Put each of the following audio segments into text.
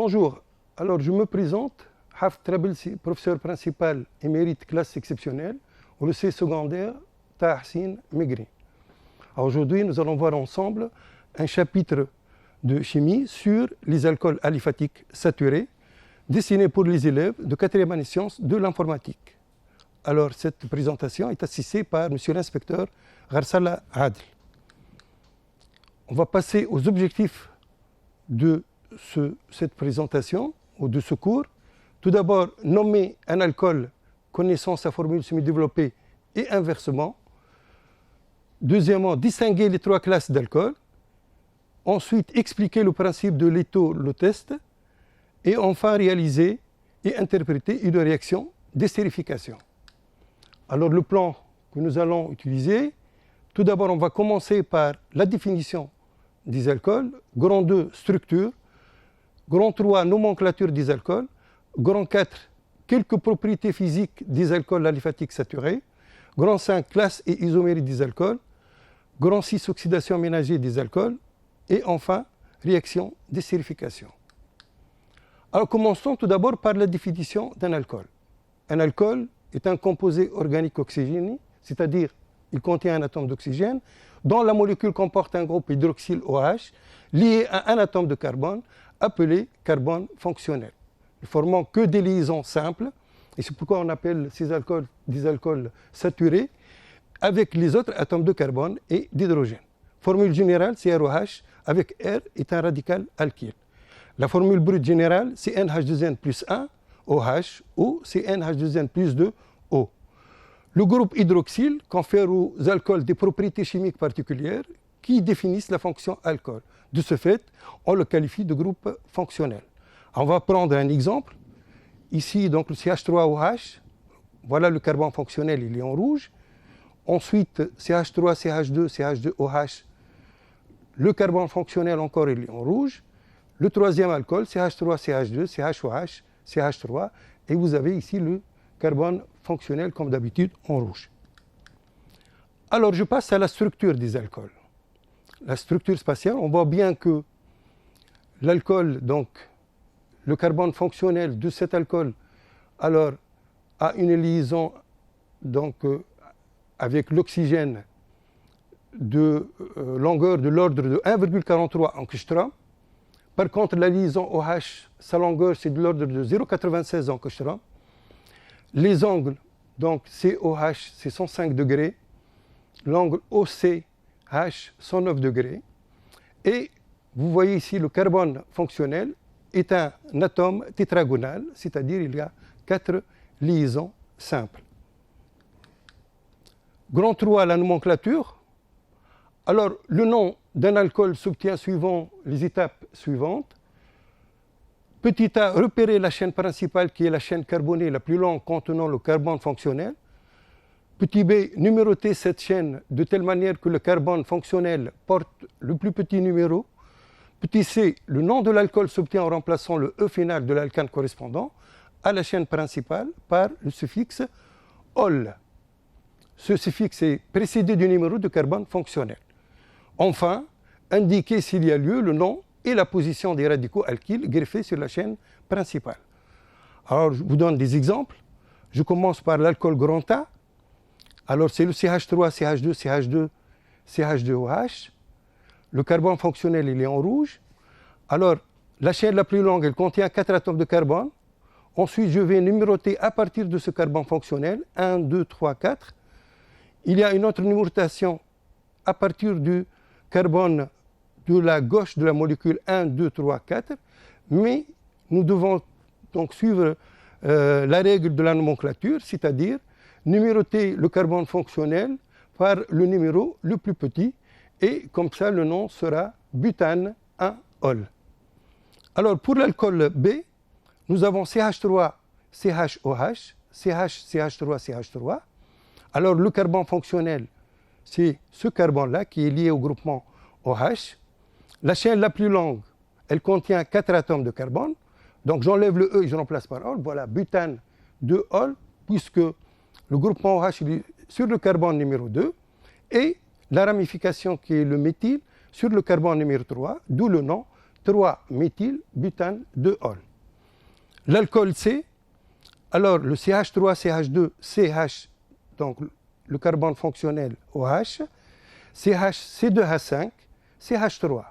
Bonjour, alors je me présente, Haft Trablsi, professeur principal émérite classe exceptionnelle au lycée secondaire Tahsin Megri. Aujourd'hui, nous allons voir ensemble un chapitre de chimie sur les alcools aliphatiques saturés, destiné pour les élèves de 4e année sciences de l'informatique. Alors, cette présentation est assistée par M. l'inspecteur Gharsala Adl. On va passer aux objectifs de cette présentation ou de ce cours. Tout d'abord, nommer un alcool connaissant sa formule semi-développée et inversement. Deuxièmement, distinguer les 3 classes d'alcool. Ensuite, expliquer le principe de l'étho-test. Et enfin, réaliser et interpréter une réaction d'estérification. Alors, le plan que nous allons utiliser, tout d'abord, on va commencer par la définition des alcools, grand 2, structure, grand 3, nomenclature des alcools, grand 4, quelques propriétés physiques des alcools aliphatiques saturés, grand 5, classe et isomérie des alcools, grand 6, oxydation ménagère des alcools, et enfin, réaction d'estérification. Alors commençons tout d'abord par la définition d'un alcool. Un alcool est un composé organique oxygéné, c'est-à-dire il contient un atome d'oxygène, dont la molécule comporte un groupe hydroxyle OH lié à un atome de carbone appelé carbone fonctionnel, ne formant que des liaisons simples, et c'est pourquoi on appelle ces alcools des alcools saturés, avec les autres atomes de carbone et d'hydrogène. Formule générale, CROH, avec R est un radical alkyle. La formule brute générale, c'est NH2N plus 1, OH, ou c'est NH2N plus 2, O. Le groupe hydroxyle confère aux alcools des propriétés chimiques particulières qui définissent la fonction alcool. De ce fait, on le qualifie de groupe fonctionnel. On va prendre un exemple. Ici, donc, le CH3OH, voilà le carbone fonctionnel, il est en rouge. Ensuite, CH3, CH2, CH2OH, le carbone fonctionnel encore, il est en rouge. Le troisième alcool, CH3, CH2, CHOH, CH3, et vous avez ici le carbone fonctionnel, comme d'habitude, en rouge. Alors, je passe à la structure des alcools. La structure spatiale, on voit bien que l'alcool, donc, le carbone fonctionnel de cet alcool, alors, a une liaison, donc, avec l'oxygène de longueur de l'ordre de 1,43 angstrom. Par contre, la liaison OH, sa longueur, c'est de l'ordre de 0,96 angstrom. Les angles, donc COH, c'est 105 degrés. L'angle OCH, 109 degrés. Et vous voyez ici, le carbone fonctionnel est un atome tétragonal, c'est-à-dire il y a 4 liaisons simples. Grand 3, la nomenclature. Alors, le nom d'un alcool s'obtient suivant les étapes suivantes. Petit a, repérer la chaîne principale qui est la chaîne carbonée la plus longue contenant le carbone fonctionnel. Petit b, numéroter cette chaîne de telle manière que le carbone fonctionnel porte le plus petit numéro. Petit c, le nom de l'alcool s'obtient en remplaçant le E final de l'alkane correspondant à la chaîne principale par le suffixe ol. Ce suffixe est précédé du numéro de carbone fonctionnel. Enfin, indiquer s'il y a lieu le nom et la position des radicaux alkyles greffés sur la chaîne principale. Alors, je vous donne des exemples. Je commence par l'alcool grand A. Alors, c'est le CH3, CH2, CH2, CH2OH. Le carbone fonctionnel, il est en rouge. Alors, la chaîne la plus longue, elle contient 4 atomes de carbone. Ensuite, je vais numéroter à partir de ce carbone fonctionnel, 1, 2, 3, 4. Il y a une autre numérotation à partir du carbone de la gauche de la molécule 1, 2, 3, 4, mais nous devons donc suivre la règle de la nomenclature, c'est-à-dire numéroter le carbone fonctionnel par le numéro le plus petit, et comme ça le nom sera butane 1-ol. Alors pour l'alcool B, nous avons CH3, CHOH, CH, CH3, CH3. Alors le carbone fonctionnel, c'est ce carbone-là qui est lié au groupement OH. La chaîne la plus longue, elle contient 4 atomes de carbone. Donc j'enlève le E et je remplace par ol. Voilà, butane 2-ol, puisque le groupement OH est sur le carbone numéro 2. Et la ramification qui est le méthyle sur le carbone numéro 3, d'où le nom 3-méthylbutane 2-ol. L'alcool C, alors le CH3, CH2, CH, donc le carbone fonctionnel OH, C2H5, CH3.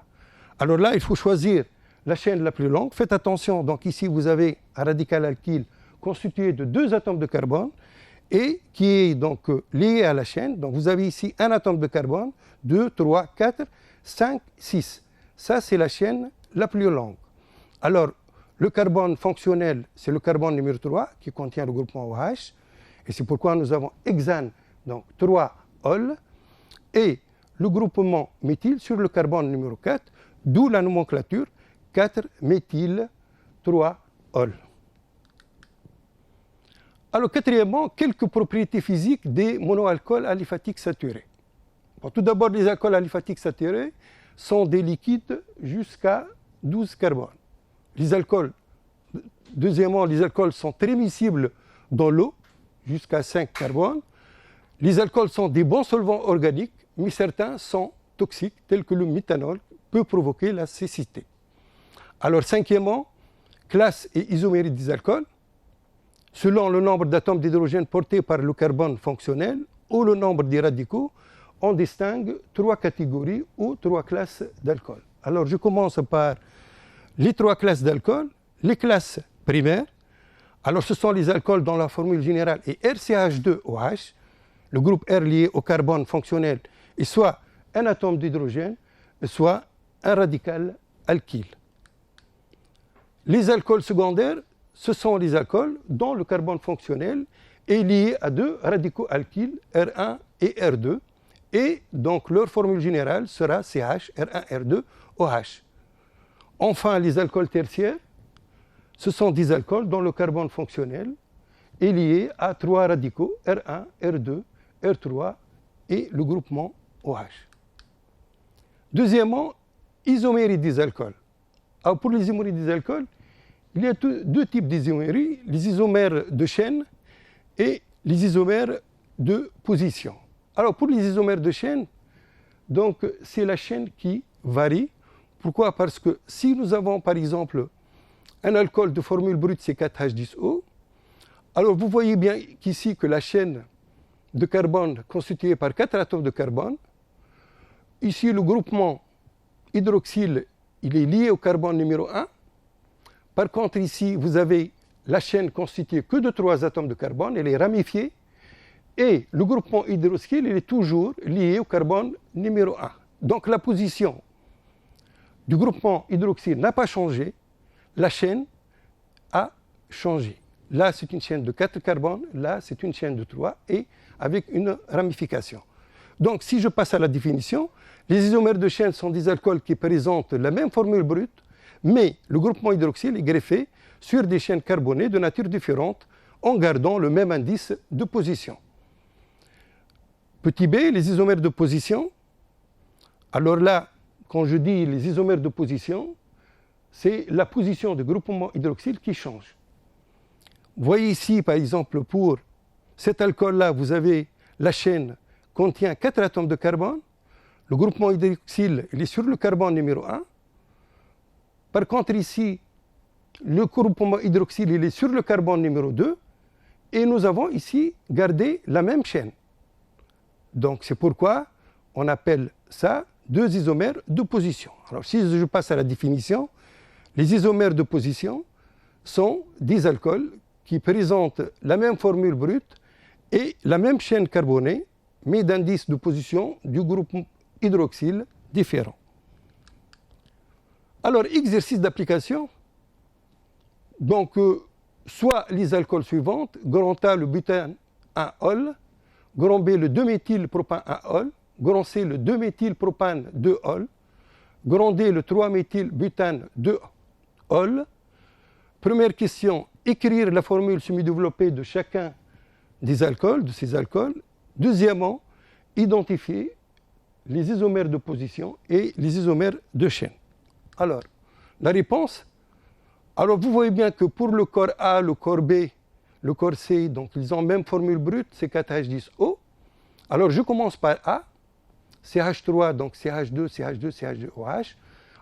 Alors là, il faut choisir la chaîne la plus longue. Faites attention, donc ici vous avez un radical alkyle constitué de 2 atomes de carbone et qui est donc lié à la chaîne. Donc vous avez ici un atome de carbone, 2, 3, 4, 5, 6. Ça, c'est la chaîne la plus longue. Alors, le carbone fonctionnel, c'est le carbone numéro 3 qui contient le groupement OH. Et c'est pourquoi nous avons hexane, donc 3-ol. Et le groupement méthyle sur le carbone numéro 4, d'où la nomenclature 4-méthyle-3-ol. Alors, quatrièmement, quelques propriétés physiques des monoalcools aliphatiques saturés. Bon, tout d'abord, les alcools aliphatiques saturés sont des liquides jusqu'à 12 carbones. Deuxièmement, les alcools sont très miscibles dans l'eau, jusqu'à 5 carbones. Les alcools sont des bons solvants organiques, mais certains sont toxiques, tels que le méthanol, peut provoquer la cécité. Alors, cinquièmement, classe et isomérie des alcools. Selon le nombre d'atomes d'hydrogène portés par le carbone fonctionnel ou le nombre des radicaux, on distingue 3 catégories ou 3 classes d'alcool. Alors, je commence par les 3 classes d'alcool. Les classes primaires, alors ce sont les alcools dont la formule générale est RCH2OH, le groupe R lié au carbone fonctionnel est soit un atome d'hydrogène, soit un radical alkyle. Les alcools secondaires, ce sont les alcools dont le carbone fonctionnel est lié à 2 radicaux alkyles, R1 et R2, et donc leur formule générale sera CH, R1, R2, OH. Enfin, les alcools tertiaires, ce sont des alcools dont le carbone fonctionnel est lié à 3 radicaux, R1, R2, R3 et le groupement OH. Deuxièmement, isomérie des alcools. Alors pour l'isomérie des alcools, il y a 2 types d'isomérie, les isomères de chaîne et les isomères de position. Alors pour les isomères de chaîne, donc c'est la chaîne qui varie. Pourquoi? Parce que si nous avons par exemple un alcool de formule brute C4H10O, alors vous voyez bien qu'ici que la chaîne de carbone constituée par 4 atomes de carbone, ici le groupement hydroxyle, il est lié au carbone numéro 1. Par contre ici vous avez la chaîne constituée que de 3 atomes de carbone, elle est ramifiée, et le groupement hydroxyle, il est toujours lié au carbone numéro 1. Donc la position du groupement hydroxyle n'a pas changé, la chaîne a changé. Là, c'est une chaîne de 4 carbones, là, c'est une chaîne de 3, et avec une ramification. Donc, si je passe à la définition, les isomères de chaîne sont des alcools qui présentent la même formule brute, mais le groupement hydroxyle est greffé sur des chaînes carbonées de nature différente en gardant le même indice de position. Petit b, les isomères de position. Alors là, quand je dis les isomères de position, c'est la position du groupement hydroxyle qui change. Vous voyez ici, par exemple, pour cet alcool-là, vous avez la chaîne contient 4 atomes de carbone. Le groupement hydroxyle, il est sur le carbone numéro 1. Par contre, ici, le groupement hydroxyle, il est sur le carbone numéro 2. Et nous avons ici gardé la même chaîne. Donc, c'est pourquoi on appelle ça 2 isomères de position. Alors, si je passe à la définition, les isomères de position sont des alcools qui présentent la même formule brute et la même chaîne carbonée, mais d'indices de position du groupe hydroxyle différent. Alors, exercice d'application. Donc, soit les alcools suivants, grand A, le butane 1-ol, grand B, le 2-méthylpropane 1-ol, grand C, le 2-méthylpropane 2-ol, grand D, le 3-méthylbutane 2-ol. Première question, écrire la formule semi-développée de chacun des alcools, de ces alcools. Deuxièmement, identifier les isomères de position et les isomères de chaîne. Alors, la réponse, alors vous voyez bien que pour le corps A, le corps B, le corps C, donc ils ont même formule brute, c'est 4H10O. Alors je commence par A, CH3, donc CH2, CH2, CH2OH.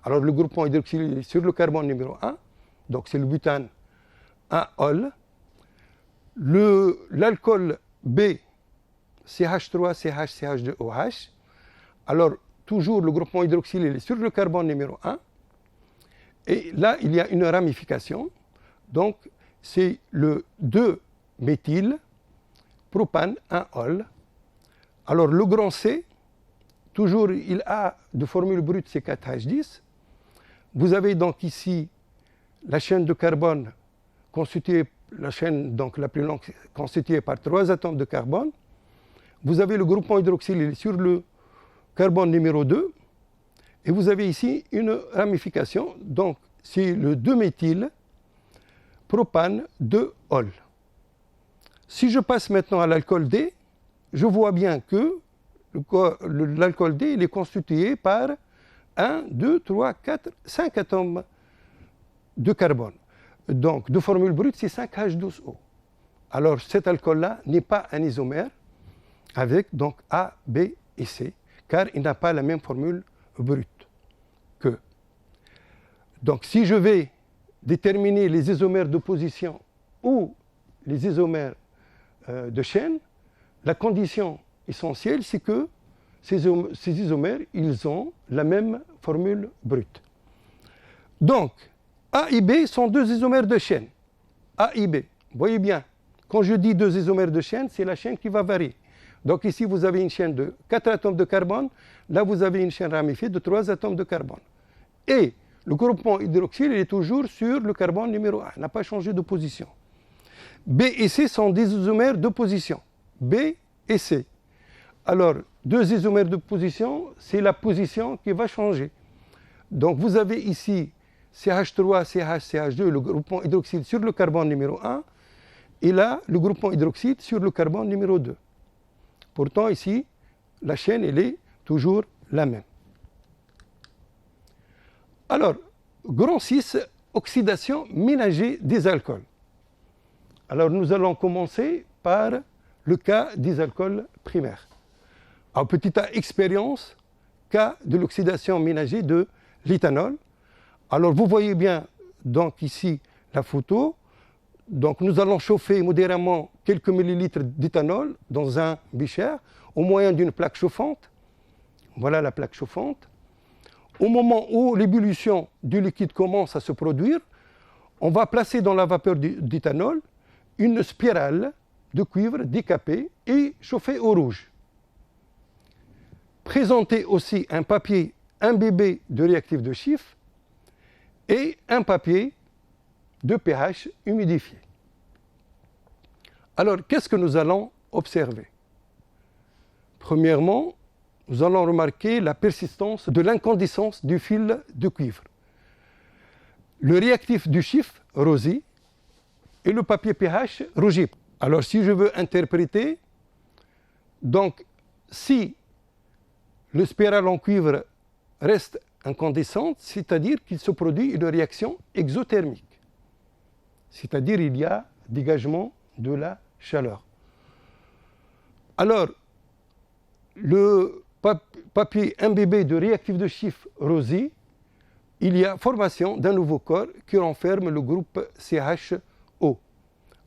Alors le groupement hydroxylé est sur le carbone numéro 1, donc c'est le butane 1-ol. L'alcool B, CH3, CH, CH2, OH. Alors toujours le groupement hydroxylé est sur le carbone numéro 1. Et là, il y a une ramification. Donc, c'est le 2-méthyl propane 1-ol. Alors, le grand C, toujours, il a de formule brute C4H10. Vous avez donc ici la chaîne de carbone constituée, la chaîne donc la plus longue constituée par 3 atomes de carbone. Vous avez le groupement hydroxylé sur le carbone numéro 2. Et vous avez ici une ramification, donc c'est le 2-méthyl propane 2-ol. Si je passe maintenant à l'alcool D, je vois bien que l'alcool D il est constitué par 1, 2, 3, 4, 5 atomes de carbone. Donc, de formule brute, c'est 5H12O. Alors, cet alcool-là n'est pas un isomère avec donc A, B et C, car il n'a pas la même formule brute que. Donc, si je vais déterminer les isomères de position ou les isomères de chaîne, la condition essentielle, c'est que ces isomères, ils ont la même formule brute. Donc, A et B sont deux isomères de chaîne. A et B. Vous voyez bien, quand je dis deux isomères de chaîne, c'est la chaîne qui va varier. Donc ici, vous avez une chaîne de 4 atomes de carbone. Là, vous avez une chaîne ramifiée de 3 atomes de carbone. Et le groupement hydroxyle est toujours sur le carbone numéro 1. Il n'a pas changé de position. B et C sont des isomères de position. B et C. Alors, deux isomères de position, c'est la position qui va changer. Donc, vous avez ici CH3, CH, CH2, le groupement hydroxyle sur le carbone numéro 1. Et là, le groupement hydroxyle sur le carbone numéro 2. Pourtant, ici, la chaîne, elle est toujours la même. Alors, grand 6, oxydation ménagée des alcools. Alors, nous allons commencer par le cas des alcools primaires. Alors, petite expérience, cas de l'oxydation ménagée de l'éthanol. Alors, vous voyez bien, donc ici, la photo. Donc, nous allons chauffer modérément quelques millilitres d'éthanol dans un becher au moyen d'une plaque chauffante. Voilà la plaque chauffante. Au moment où l'ébullition du liquide commence à se produire, on va placer dans la vapeur d'éthanol une spirale de cuivre décapée et chauffée au rouge. Présenter aussi un papier imbibé de réactif de Schiff et un papier de pH humidifié. Alors, qu'est-ce que nous allons observer? Premièrement, nous allons remarquer la persistance de l'incandescence du fil de cuivre. Le réactif du Schiff rosit et le papier pH rougit. Alors, si je veux interpréter, donc, si le spirale en cuivre reste incandescente, c'est-à-dire qu'il se produit une réaction exothermique. C'est-à-dire il y a dégagement de la chaleur. Alors, le papier imbibé de réactif de Schiff rosit, il y a formation d'un nouveau corps qui renferme le groupe CHO.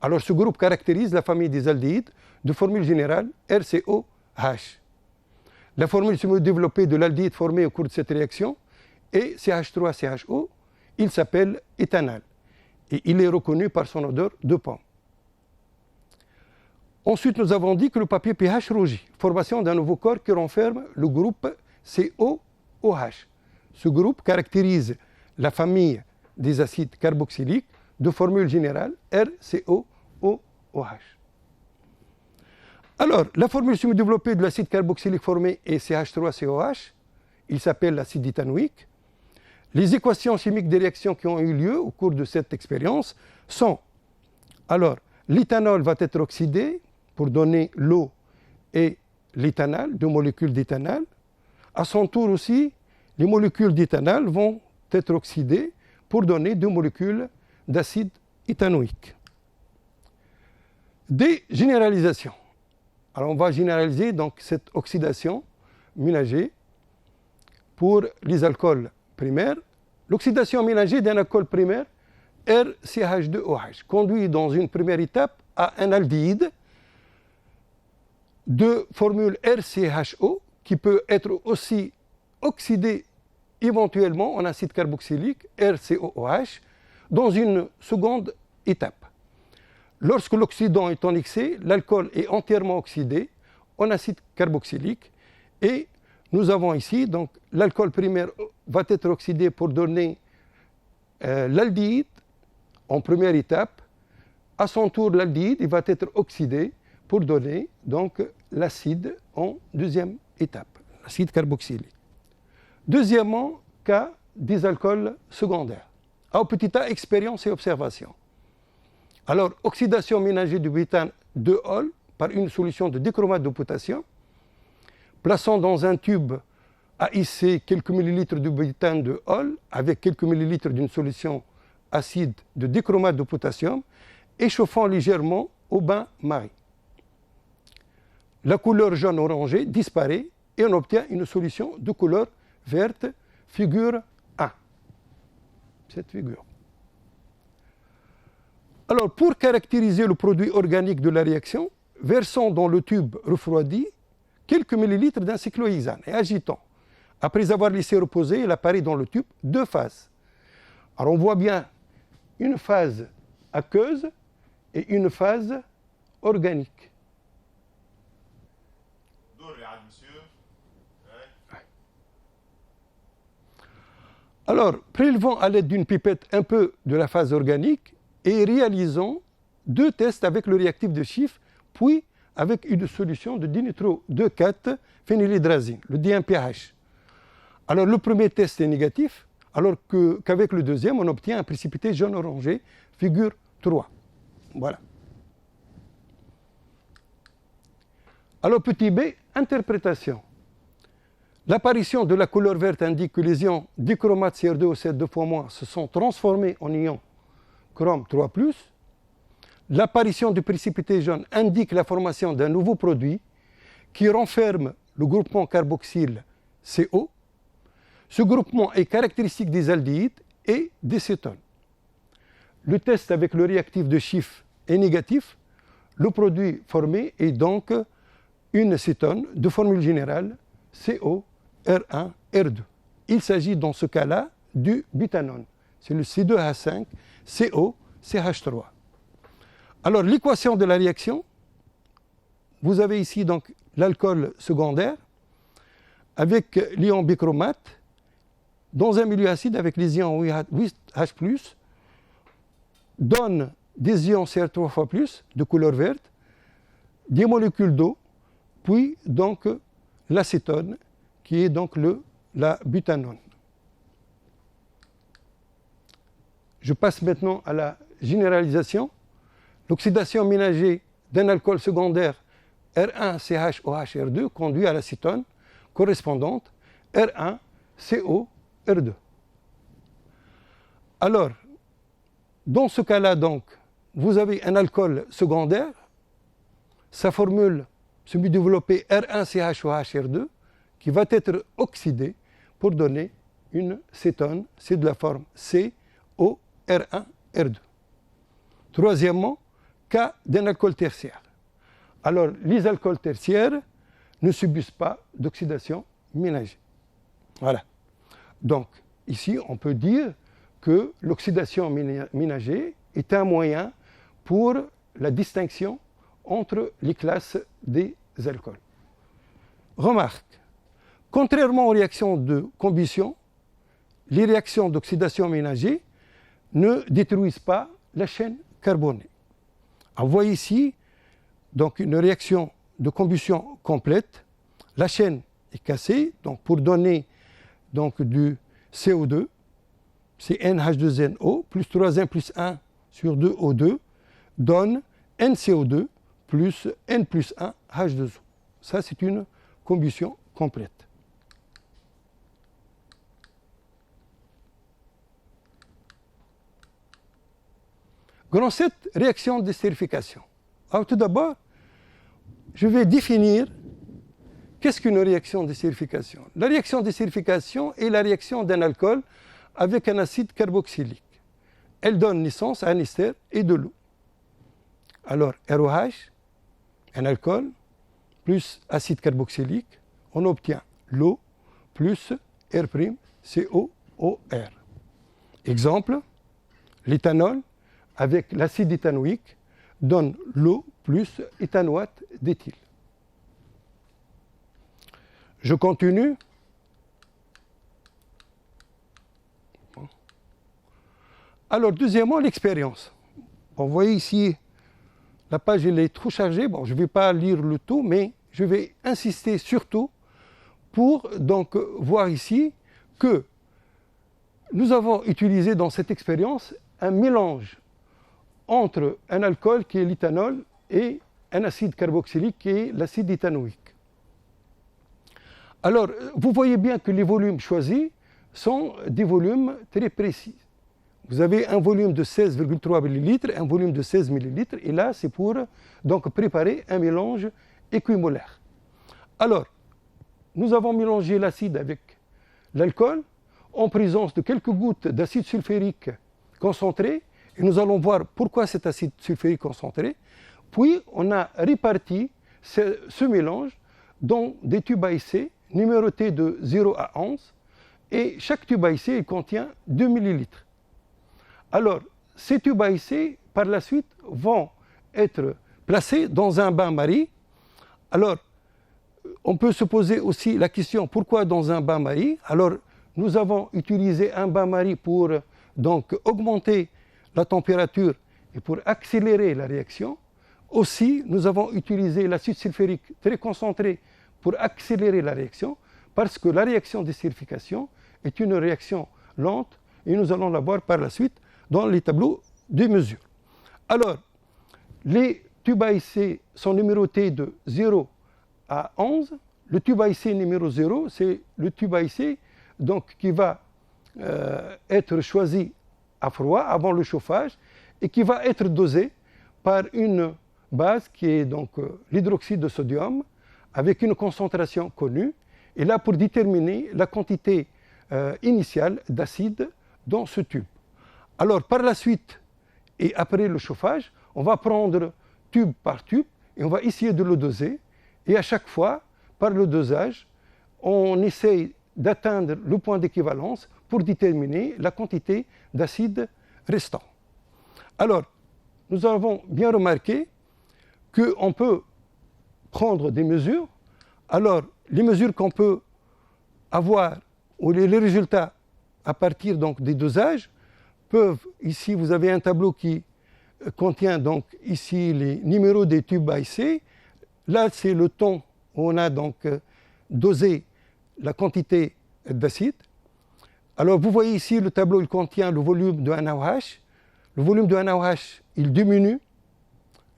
Alors, ce groupe caractérise la famille des aldéhydes de formule générale RCOH. La formule semi-développée de l'aldéhyde formée au cours de cette réaction est CH3CHO. Il s'appelle éthanal et il est reconnu par son odeur de pomme. Ensuite, nous avons dit que le papier pH rougit, formation d'un nouveau corps qui renferme le groupe COOH. Ce groupe caractérise la famille des acides carboxyliques de formule générale RCOOH. Alors, la formule semi-développée de l'acide carboxylique formé est CH3COH. Il s'appelle l'acide éthanoïque. Les équations chimiques des réactions qui ont eu lieu au cours de cette expérience sont, alors, l'éthanol va être oxydé pour donner l'eau et l'éthanal, deux molécules d'éthanal. À son tour aussi, les molécules d'éthanal vont être oxydées pour donner deux molécules d'acide éthanoïque. Des généralisations. Alors on va généraliser donc cette oxydation ménagée pour les alcools primaires l'oxydation ménagée d'un alcool primaire RCH2OH conduit dans une première étape à un aldéhyde de formule RCHO qui peut être aussi oxydé éventuellement en acide carboxylique RCOOH dans une seconde étape. Lorsque l'oxydant est en excès, l'alcool est entièrement oxydé en acide carboxylique et nous avons ici donc l'alcool primaire va être oxydé pour donner l'aldéhyde en première étape. À son tour, l'aldéhyde va être oxydé pour donner donc l'acide en deuxième étape, l'acide carboxylique. Deuxièmement, cas des alcools secondaires. À petit a, expérience et observation. Alors, oxydation ménagée du butane 2-ol par une solution de dichromate de potassium. Plaçons dans un tube AIC quelques millilitres de butane 2-ol avec quelques millilitres d'une solution acide de dichromate de potassium, échauffant légèrement au bain-marie. La couleur jaune-orangé disparaît et on obtient une solution de couleur verte, figure 1. Cette figure. Alors, pour caractériser le produit organique de la réaction, versons dans le tube refroidi quelques millilitres d'un cyclohexane et agitons. Après avoir laissé reposer, il apparaît dans le tube deux phases. Alors, on voit bien une phase aqueuse et une phase organique. Alors, prélevons à l'aide d'une pipette un peu de la phase organique et réalisons deux tests avec le réactif de Schiff, puis avec une solution de dinitro 2,4-phénylhydrazine, le D1PH. Alors, le premier test est négatif, alors qu'avec le deuxième, on obtient un précipité jaune-orangé, figure 3. Voilà. Alors, petit b, interprétation. L'apparition de la couleur verte indique que les ions dichromate CR2O7 2 fois moins se sont transformés en ions chrome 3+. L'apparition du précipité jaune indique la formation d'un nouveau produit qui renferme le groupement carboxyle CO. Ce groupement est caractéristique des aldéhydes et des cétones. Le test avec le réactif de Schiff est négatif. Le produit formé est donc une cétone de formule générale CO R1, R2. Il s'agit dans ce cas-là du butanone. C'est le C2H5, CO, CH3. Alors l'équation de la réaction, vous avez ici donc l'alcool secondaire avec l'ion bichromate dans un milieu acide avec les ions 8H+, donne des ions CR3 fois plus de couleur verte, des molécules d'eau, puis donc l'acétone qui est donc la butanone. Je passe maintenant à la généralisation. L'oxydation ménagée d'un alcool secondaire R1CHOHR2 conduit à l'acétone correspondante R1COR2. Alors, dans ce cas-là, donc, vous avez un alcool secondaire, sa formule semi-développée R1CHOHR2, qui va être oxydé pour donner une cétone, c'est de la forme COR1R2. Troisièmement, cas d'un alcool tertiaire. Alors, les alcools tertiaires ne subissent pas d'oxydation ménagée. Voilà. Donc, ici, on peut dire que l'oxydation ménagée est un moyen pour la distinction entre les classes des alcools. Remarque, contrairement aux réactions de combustion, les réactions d'oxydation ménagée ne détruisent pas la chaîne carbonée. On voit ici donc une réaction de combustion complète. La chaîne est cassée, donc pour donner donc du CO2, c'est NH2NO plus 3N plus 1 sur 2O2 donne NCO2 plus N plus 1 H2O. Ça, c'est une combustion complète. Grand 7, réaction d'estérification. Alors tout d'abord, je vais définir qu'est-ce qu'une réaction d'estérification. La réaction d'estérification est la réaction d'un alcool avec un acide carboxylique. Elle donne naissance à un ester et de l'eau. Alors, ROH, un alcool, plus acide carboxylique, on obtient l'eau plus R', COOR. Exemple, l'éthanol avec l'acide éthanoïque donne l'eau plus éthanoate d'éthyle. Je continue. Alors, deuxièmement, l'expérience. Bon, vous voyez ici, la page elle est trop chargée. Bon, je ne vais pas lire le tout, mais je vais insister surtout pour donc voir ici que nous avons utilisé dans cette expérience un mélange entre un alcool qui est l'éthanol et un acide carboxylique qui est l'acide éthanoïque. Alors, vous voyez bien que les volumes choisis sont des volumes très précis. Vous avez un volume de 16,3 ml, un volume de 16 ml, et là, c'est pour donc, préparer un mélange équimolaire. Alors, nous avons mélangé l'acide avec l'alcool en présence de quelques gouttes d'acide sulfurique concentré, et nous allons voir pourquoi cet acide sulfurique concentré. Puis, on a réparti ce mélange dans des tubes à essai numérotés de 0 à 11, et chaque tube à essai contient 2 ml. Alors, ces tubes à essai, par la suite, vont être placés dans un bain-marie. Alors, on peut se poser aussi la question, pourquoi dans un bain-marie? Alors, nous avons utilisé un bain-marie pour donc, augmenter la température et pour accélérer la réaction. Aussi, nous avons utilisé l'acide sulfurique très concentré pour accélérer la réaction, parce que la réaction d'estérification est une réaction lente, et nous allons la voir par la suite dans les tableaux de mesure. Alors, les tubes à essai sont numérotés de 0 à 11. Le tube à essai numéro 0, c'est le tube à essai donc, qui va être choisi à froid avant le chauffage et qui va être dosé par une base qui est donc l'hydroxyde de sodium avec une concentration connue, et là pour déterminer la quantité initiale d'acide dans ce tube. Alors par la suite et après le chauffage, on va prendre tube par tube et on va essayer de le doser, et à chaque fois, par le dosage, on essaye d'atteindre le point d'équivalence pour déterminer la quantité d'acide restant. Alors, nous avons bien remarqué qu'on peut prendre des mesures. Alors, les mesures qu'on peut avoir, ou les résultats à partir donc, des dosages, peuvent, ici vous avez un tableau qui contient donc ici les numéros des tubes à essai. Là, c'est le temps où on a donc dosé la quantité d'acide. Alors, vous voyez ici, le tableau, il contient le volume de NaOH. Le volume de NaOH, il diminue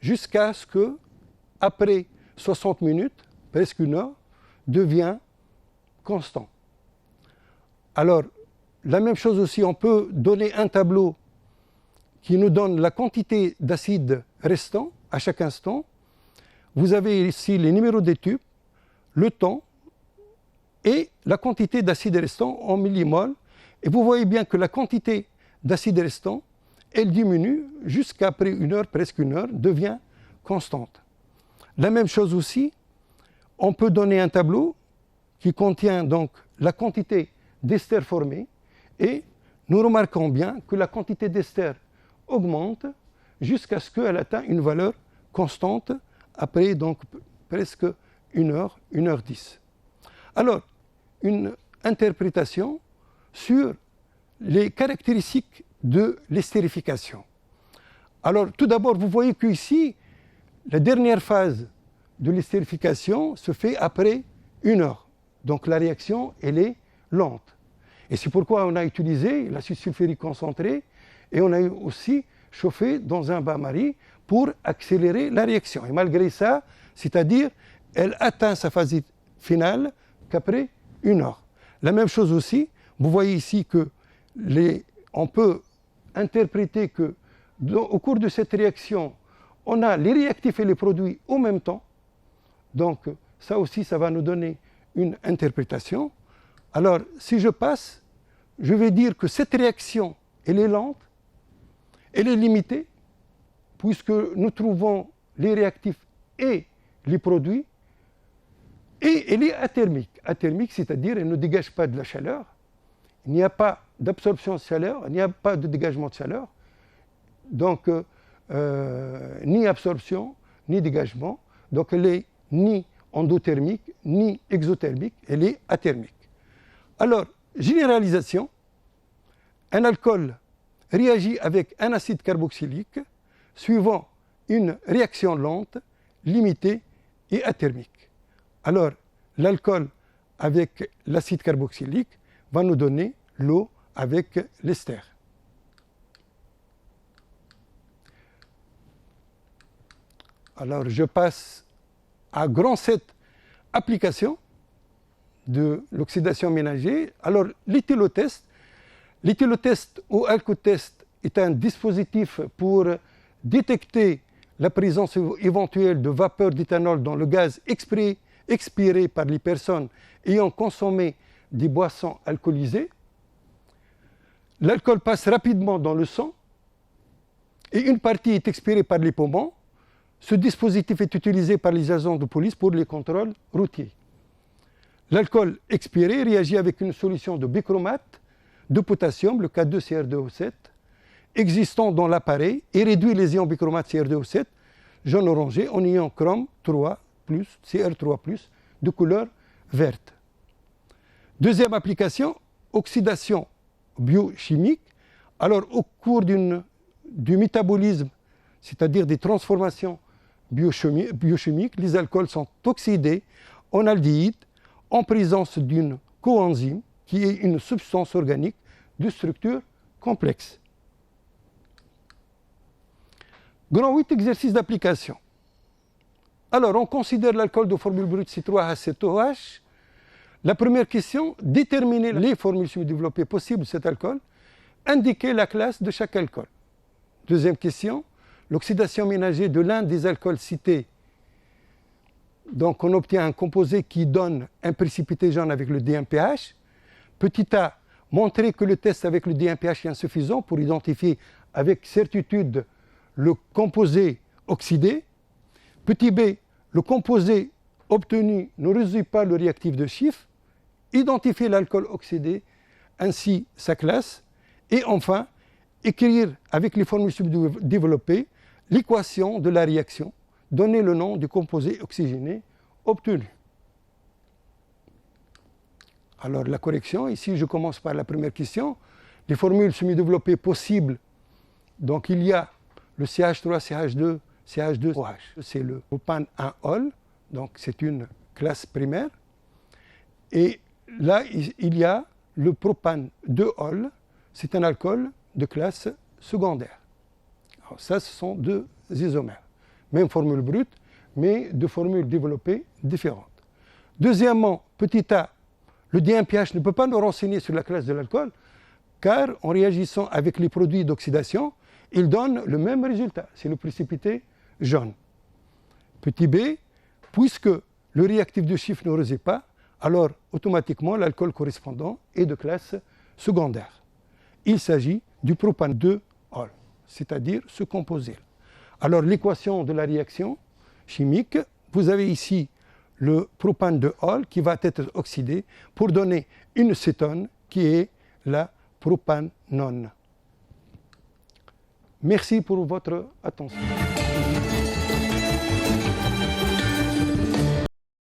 jusqu'à ce que, après 60 minutes, presque une heure, devient constant. Alors, la même chose aussi, on peut donner un tableau qui nous donne la quantité d'acide restant à chaque instant. Vous avez ici les numéros des tubes, le temps et la quantité d'acide restant en millimoles. Et vous voyez bien que la quantité d'acide restant, elle diminue jusqu'après une heure, presque une heure, devient constante. La même chose aussi, on peut donner un tableau qui contient donc la quantité d'ester formé, et nous remarquons bien que la quantité d'ester augmente jusqu'à ce qu'elle atteigne une valeur constante après donc presque 1h10. Alors, une interprétation sur les caractéristiques de l'estérification. Alors, tout d'abord, vous voyez qu'ici, la dernière phase de l'estérification se fait après 1 heure. Donc, la réaction, elle est lente. Et c'est pourquoi on a utilisé l'acide sulfurique concentré et on a aussi chauffé dans un bain-marie pour accélérer la réaction. Et malgré ça, c'est-à-dire, elle atteint sa phase finale qu'après 1 heure. La même chose aussi, vous voyez ici que on peut interpréter que au cours de cette réaction, on a les réactifs et les produits au même temps. Donc ça aussi, ça va nous donner une interprétation. Alors, si je passe, je vais dire que cette réaction, elle est lente, elle est limitée, puisque nous trouvons les réactifs et les produits, et elle est athermique. Athermique, c'est-à-dire elle ne dégage pas de la chaleur, il n'y a pas d'absorption de chaleur, il n'y a pas de dégagement de chaleur, donc ni absorption, ni dégagement, donc elle est ni endothermique, ni exothermique, elle est athermique. Alors, généralisation, un alcool réagit avec un acide carboxylique suivant une réaction lente, limitée et athermique. Alors, l'alcool avec l'acide carboxylique va nous donner l'eau avec l'ester. Alors, je passe à grand 7 applications de l'oxydation ménagère. Alors, l'éthylotest. L'éthylotest ou alcotest est un dispositif pour détecter la présence éventuelle de vapeur d'éthanol dans le gaz expiré par les personnes ayant consommé des boissons alcoolisées. L'alcool passe rapidement dans le sang et une partie est expirée par les poumons. Ce dispositif est utilisé par les agents de police pour les contrôles routiers. L'alcool expiré réagit avec une solution de bichromate de potassium, le K2CR2O7, existant dans l'appareil et réduit les ions bichromate CR2O7 jaune orangé en ion chrome 3+, CR3+, de couleur verte. Deuxième application, oxydation biochimique. Alors, au cours du métabolisme, c'est-à-dire des transformations biochimiques, les alcools sont oxydés en aldéhyde en présence d'une coenzyme qui est une substance organique de structure complexe. Grand 8, exercice d'application. Alors, on considère l'alcool de formule brute C3H7OH. La première question, déterminer les formules semi-développées possibles de cet alcool, indiquer la classe de chaque alcool. Deuxième question, l'oxydation ménagère de l'un des alcools cités. Donc, on obtient un composé qui donne un précipité jaune avec le D1PH. Petit a, montrer que le test avec le D1PH est insuffisant pour identifier avec certitude le composé oxydé. Petit b, le composé obtenu ne résout pas le réactif de Schiff. Identifier l'alcool oxydé, ainsi sa classe. Et enfin, écrire avec les formules subdéveloppées l'équation de la réaction, donner le nom du composé oxygéné obtenu. Alors la correction, ici je commence par la première question. Les formules semi-développées possibles, donc il y a le CH3, CH2, CH2OH. C'est le propane 1-ol, donc c'est une classe primaire. Et là, il y a le propane 2-ol, c'est un alcool de classe secondaire. Alors ça, ce sont deux isomères. Même formule brute, mais deux formules développées différentes. Deuxièmement, petit a, le D1PH ne peut pas nous renseigner sur la classe de l'alcool, car en réagissant avec les produits d'oxydation, il donne le même résultat, c'est le précipité jaune. Petit b, puisque le réactif de Schiff ne réussit pas, alors automatiquement l'alcool correspondant est de classe secondaire. Il s'agit du propane 2-ol, c'est-à-dire ce composé. Alors l'équation de la réaction chimique, vous avez ici le propane 2-ol qui va être oxydé pour donner une cétone qui est la propanone. Merci pour votre attention.